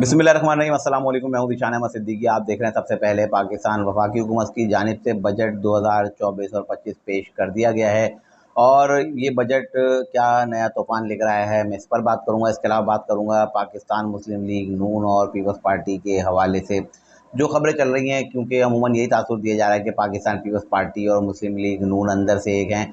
बिस्मिल्लाहिर्रहमानिर्रहीम, अस्सलाम वालेकुम। मैं हूं दिशान अहमद सिद्दीकी। आप देख रहे हैं सबसे पहले पाकिस्तान वफाकी हुकूमत की जानिब से बजट 2024 और 25 पेश कर दिया गया है। और ये बजट क्या नया तूफ़ान लेकर आया है, मैं इस पर बात करूंगा। इसके अलावा बात करूंगा पाकिस्तान मुस्लिम लीग नून और पीपल्स पार्टी के हवाले से जो खबरें चल रही हैं, क्योंकि अमूमन यही तासुर दिया जा रहा है कि पाकिस्तान पीपल्स पार्टी और मुस्लिम लीग नून अंदर से एक हैं,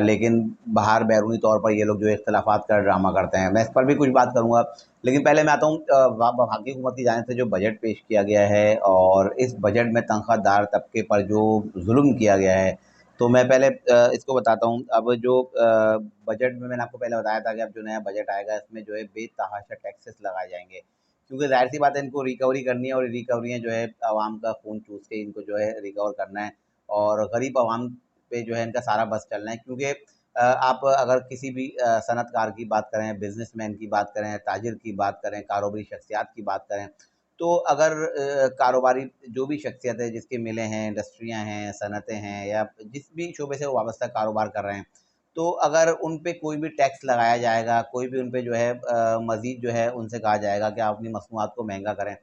लेकिन बाहर बैरूनी तौर पर ये लोग जो इख्तलाफात का ड्रामा करते हैं। मैं इस पर भी कुछ बात करूंगा, लेकिन पहले मैं आता हूँ वफाकी हुकूमत की जानिब से जो बजट पेश किया गया है और इस बजट में तनख्वाहदार तबके पर जो जुल्म किया गया है। तो मैं पहले इसको बताता हूँ। अब जो बजट में मैंने आपको पहले बताया था कि अब जो नया बजट आएगा इसमें जो है बेतहाशा टैक्सेस लगाए जाएंगे, क्योंकि ज़ाहिर सी बात है इनको रिकवरी करनी है, और रिकवरियाँ जो है आवाम का खून चूस के इनको जो है रिकवर करना है, और गरीब आवाम पे जो है इनका सारा बस चलना है। क्योंकि आप अगर किसी भी सनतकार की बात करें, बिजनेसमैन की बात करें, ताजिर की बात करें, कारोबारी शख्सियात की बात करें, तो अगर कारोबारी जो भी शख्सियत है जिसके मिलें हैं, इंडस्ट्रियाँ हैं, सनतें हैं, या जिस भी शोबे से वो वाबस्ता कारोबार कर रहे हैं, तो अगर उन पे कोई भी टैक्स लगाया जाएगा, कोई भी उन पे जो है मज़ीद जो है उनसे कहा जाएगा कि आप अपनी मसनूआत को महंगा करें,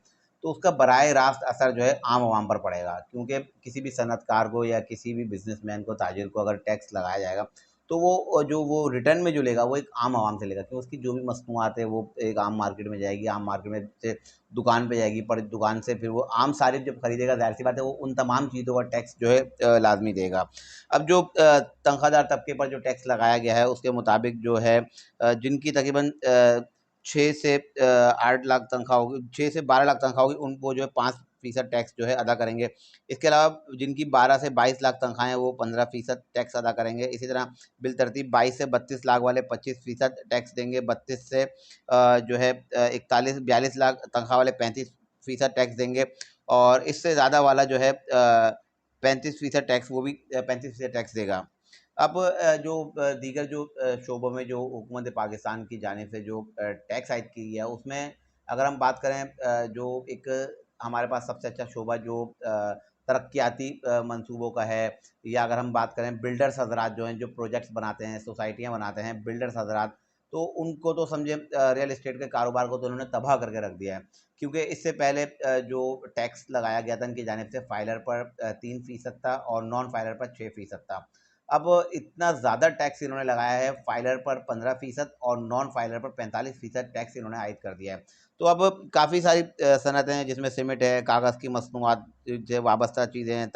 तो उसका बराह रास्त असर जो है आम आवाम पर पड़ेगा। क्योंकि किसी भी सनतकार को या किसी भी बिजनेसमैन को, ताजिर को अगर टैक्स लगाया जाएगा, तो वो रिटर्न में जो लेगा वो एक आम आवाम से लेगा, क्योंकि उसकी जो भी मसनूआत है वो एक आम मार्केट में जाएगी, आम मार्केट में से दुकान पे जाएगी, पर दुकान से फिर वो आम सारिफ जब खरीदेगा, ज़ाहिर सी बात है वो उन तमाम चीज़ों का टैक्स जो है लाजमी देगा। अब जो तनख्वाहदार तबके पर जो टैक्स लगाया गया है उसके मुताबिक जो है जिनकी तकरीबन 6 से 8 लाख तनख्वाह होगी, 6 से 12 लाख तनख्वाह होगी, उनको जो है 5% टैक्स जो है अदा करेंगे। इसके अलावा जिनकी 12 से 22 लाख तनख्वाहें हैं वो 15% टैक्स अदा करेंगे। इसी तरह बिलतरतीब 22 से 32 लाख वाले 25% टैक्स देंगे। 32 से जो है 41-42 लाख तनख्वाह वाले 35% टैक्स देंगे, और इससे ज़्यादा वाला जो है 35% टैक्स, वो भी 35% टैक्स देगा। अब जो दीगर जो शोबों में जो हुकूमत पाकिस्तान की जानिब से जो टैक्स आयद की है, उसमें अगर हम बात करें जो एक हमारे पास सबसे अच्छा शोबा जो तरक्याती मंसूबों का है, या अगर हम बात करें बिल्डर्स हजरात जो हैं, जो प्रोजेक्ट्स बनाते हैं, सोसाइटियाँ बनाते हैं, बिल्डर्स हजरात, तो उनको तो समझे रियल इस्टेट के कारोबार को तो उन्होंने तबाह करके रख दिया है। क्योंकि इससे पहले जो टैक्स लगाया गया था इनकी जानिब से, फाइलर पर 3% था और नॉन फाइलर पर 6% था। अब इतना ज़्यादा टैक्स इन्होंने लगाया है, फाइलर पर 15% और नॉन फाइलर पर 45% टैक्स इन्होंने आयद कर दिया है। तो अब काफ़ी सारी सनतें हैं जिसमें सीमेंट है, कागज़ की मसनूआत से वाबस्ता चीज़ें हैं,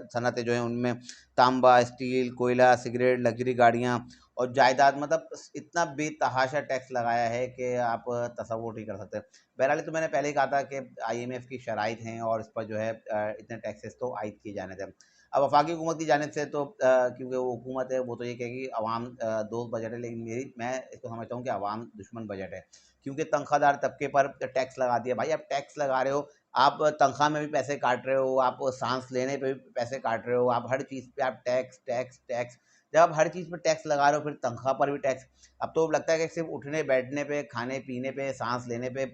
सनतें जो हैं उनमें तांबा, स्टील, कोयला, सिगरेट, लग्जरी गाड़ियाँ और जायदाद, मतलब इतना बेतहाशा टैक्स लगाया है कि आप तसव्वुर नहीं कर सकते। बहरहाल तो मैंने पहले ही कहा था कि IMF की शराइत हैं और इस पर जो है इतने टैक्सेस तो आयद किए जाने थे। अब वफाकी हुकूमत की जानिब से तो क्योंकि वो हुकूमत है, वो तो ये कहेगी अवाम दोस्त बजट है, लेकिन मैं इसको समझता हूँ कि अवाम दुश्मन बजट है। क्योंकि तनख्वाहदार तबके पर टैक्स लगा दिया। भाई, आप टैक्स लगा रहे हो, आप तनख्वाह में भी पैसे काट रहे हो, आप सांस लेने पे भी पैसे काट रहे हो, आप हर चीज़ पे आप टैक्स टैक्स टैक्स। जब आप हर चीज़ पे टैक्स लगा रहे हो, फिर तनख्वाह पर भी टैक्स। अब तो लगता है कि सिर्फ उठने बैठने पे, खाने पीने पे, सांस लेने पे,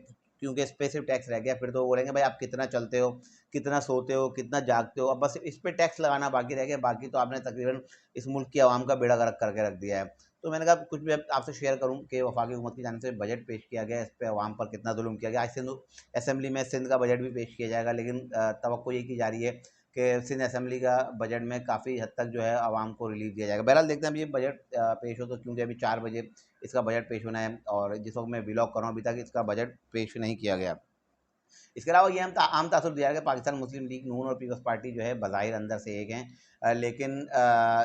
क्योंकि इस पे सिर्फ टैक्स रह गया, फिर तो बोलेंगे भाई आप कितना चलते हो, कितना सोते हो, कितना जागते हो, अब बस इस पे टैक्स लगाना बाकी रह गया। बाकी तो आपने तकरीबन इस मुल्क की आवाम का बेड़ा गर्क करके रख दिया है। तो मैंने कहा कुछ भी आपसे शेयर करूं कि वफाकी हुकूमत की जानिब से बजट पेश किया गया है, इस पे आवाम पर कितना जुल्म किया गया। आज सिंध असेंबली में सिंध का बजट भी पेश किया जाएगा, लेकिन तवक्को ये की जा रही है कि सिंध असेंबली का बजट में काफ़ी हद तक जो है आवाम को रिलीफ दिया जाएगा। बहरहाल देखते हैं अब ये बजट पेश हो तो, क्योंकि अभी 4 बजे इसका बजट पेश होना है, और जिस वक्त मैं व्लॉग कर रहा हूँ अभी तक इसका बजट पेश नहीं किया गया। इसके अलावा ये आम तासुर दिया है कि पाकिस्तान मुस्लिम लीग नून और पीपल्स पार्टी जो है बज़ाहिर अंदर से एक हैं, लेकिन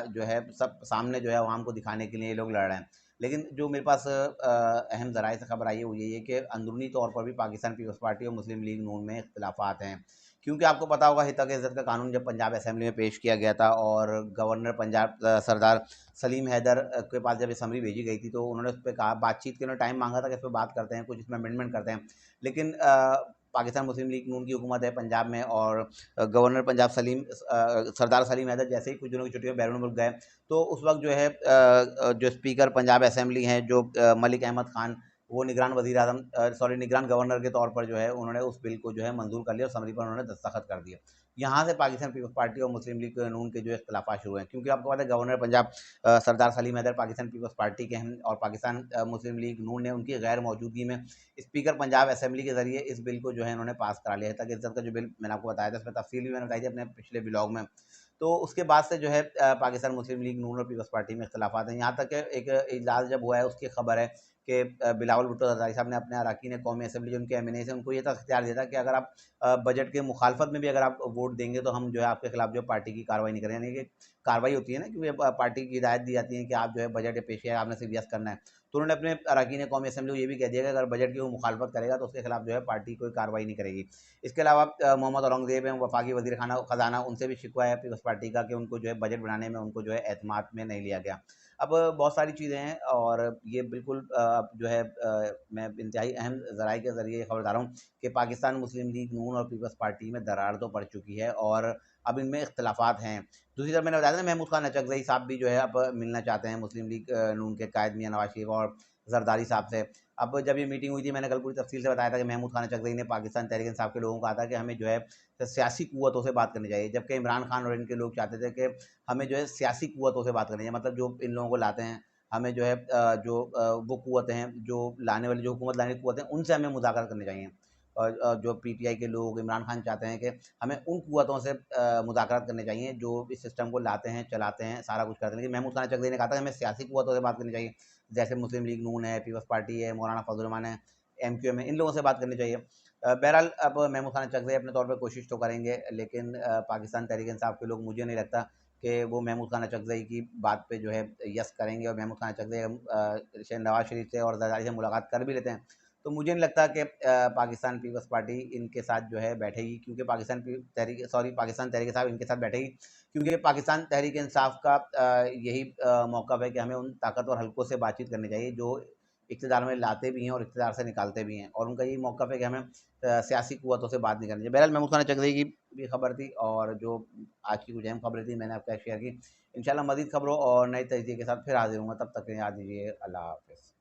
जो है सब सामने जो है आवाम को दिखाने के लिए ये लोग लड़ रहे हैं। लेकिन जो मेरे पास अहम ज़राए से खबर आई है वो यही है कि अंदरूनी तौर पर भी पाकिस्तान पीपल्स पार्टी और मुस्लिम लीग नून में इख्तलाफात हैं। क्योंकि आपको पता होगा हितक इज़्ज़त का कानून जब पंजाब असेंबली में पेश किया गया था, और गवर्नर पंजाब सरदार सलीम हैदर के पास जब असम्बली भेजी गई थी, तो उन्होंने उस पर कहा, बातचीत के उन्होंने टाइम मांगा था कि इस पर बात करते हैं, कुछ इसमें अमेंडमेंट करते हैं। लेकिन पाकिस्तान मुस्लिम लीग नून की हुकूमत है पंजाब में, और गवर्नर पंजाब सरदार सलीम हैदर जैसे ही कुछ दिनों की छुट्टियों में बैरून मुल्क गए, तो उस वक्त जो है जो स्पीकर पंजाब असेंबली हैं, जो मलिक अहमद ख़ान वो निगरान वज़ीर आज़म निगरान गवर्नर के तौर पर जो है उन्होंने उस बिल को जो है मंज़ूर कर लिया और समरी पर उन्होंने दस्तखत कर दिए। यहाँ से पाकिस्तान पीपल्स पार्टी और मुस्लिम लीग नून के जो इख्तिलाफ़ात शुरू हैं, क्योंकि आपको पता है गवर्नर पंजाब सरदार सलीम हैदर पाकिस्तान पीपल्स पार्टी के हैं और पाकिस्तान मुस्लिम लीग नून ने उनकी गैर मौजूदगी में स्पीकर पंजाब असेंबली के ज़रिए इस बिल को जो है इन्होंने पास करा लिया है। तक इज़्ज़त का जो बिल मैंने आपको बताया था, इसमें तफ़सील भी मैंने बताई थी अपने पिछले व्लॉग में। तो उसके बाद से जो है पाकिस्तान मुस्लिम लीग नून और पीपल्स पार्टी में इख्तिलाफ़ात हैं। यहाँ तक कि एक इजलास जब हुआ है उसकी खबर है कि बिलावल भुट्टो ज़रदारी साहब ने अपने अरकान कौमी असम्बली जो उनके एमएनए हैं उनको ये तक इख्तियार दिया था कि अगर आप बजट के मुखालफत में भी अगर आप वोट देंगे तो हम जो है आपके खिलाफ जो पार्टी की कार्रवाई नहीं करेंगे। यानी कि कार्रवाई होती है ना, क्योंकि पार्टी की हिदायत दी जाती है कि आप जो है बजट या पेश है आपने सिर्फ यस करना है। तो उन्होंने अपने अरकान कौमी असम्बली को ये भी कह दिया कि अगर बजट की वो मुखालफत करेगा तो उसके खिलाफ जो है पार्टी कोई कार्रवाई नहीं करेगी। इसके अलावा मोहम्मद औरंगज़ेब हैं वफाकी वज़ीर ख़ज़ाना, उनसे भी शिकवा है पीपल्स पार्टी का कि उनको जो है बजट बनाने में उनको जो है एतमाद में नहीं लिया गया। अब बहुत सारी चीज़ें हैं और ये बिल्कुल अब जो है मैं इंतहाई अहम ज़राए के ज़रिए खबर बता रहा हूँ कि पाकिस्तान मुस्लिम लीग नून और पीपल्स पार्टी में दरार तो पड़ चुकी है और अब इनमें इख्तिलाफ़ात हैं। दूसरी तरफ मैंने बताया था महमूद खान अचकज़ई साहब भी जो है अब मिलना चाहते हैं मुस्लिम लीग नून के कायद मियां नवाज शरीफ और जरदारी साहब से। अब जब ये मीटिंग हुई थी मैंने कल पूरी तफसील से बताया था कि महमूद खान अचकज़ई ने पाकिस्तान तहरीक इंसाफ के लोगों को कहा था कि हमें जो है सियासी कुव्वतों से बात करनी चाहिए, जबकि इमरान खान और इनके लोग चाहते थे कि हमें जो है सियासी कुव्वतों से बात करनी चाहिए। मतलब जो इन लोगों को लाते हैं हमें जो है वो कुव्वतें हैं जो लाने वाली जो हुकूमत लाने की कुव्वतें हैं उनसे हमें मुज़ाकरात करने चाहिए। और जो पीटीआई के लोग इमरान खान चाहते हैं कि हमें उन कुव्वतों से मुज़ाकरात करने चाहिए जो इस सिस्टम को लाते हैं, चलाते हैं, सारा कुछ करते हैं। लेकिन महमूद खान अचकज़ई ने कहा था कि हमें सियासी कुव्वतों से बात करनी चाहिए, जैसे मुस्लिम लीग नून है, पीपल्स पार्टी है, मौलाना फजल रहमान है, एमक्यूएम है, इन लोगों से बात करनी चाहिए। बहरहाल अब महमूद खान अचकज़ई अपने तौर पे कोशिश तो करेंगे, लेकिन पाकिस्तान तहरीक इंसाफ के लोग मुझे नहीं लगता कि वो महमूद खान अचकज़ई की बात पे जो है यस करेंगे। और महमूद खान अचकज़ई नवाज शरीफ से और जरदारी से मुलाकात कर भी लेते हैं तो मुझे नहीं लगता कि पाकिस्तान पीपल्स पार्टी इनके साथ जो है बैठेगी, क्योंकि पाकिस्तान तहरीक इंसाफ इनके साथ बैठेगी, क्योंकि पाकिस्तान तहरीक इंसाफ का यही मौक़िफ़ है कि हमें उन ताकतवर हलकों से बातचीत करनी चाहिए जो इक़्तिदार में लाते भी हैं और इक़्तिदार से निकालते भी हैं, और उनका यही मौक़िफ़ है कि हमें सियासी क़ुव्वतों से बात नहीं करनी चाहिए। बहरहाल महमूद खान अचकज़ई की भी खबर थी और जो आज की कुछ अहम खबरें थी मैंने आपके साथ शेयर की। इंशाअल्लाह मज़ीद खबरों और नए तजज़िये के साथ फिर हाज़िर होऊँगा, तब तक के लिए याद दीजिए अल्लाह हाफ़िज़।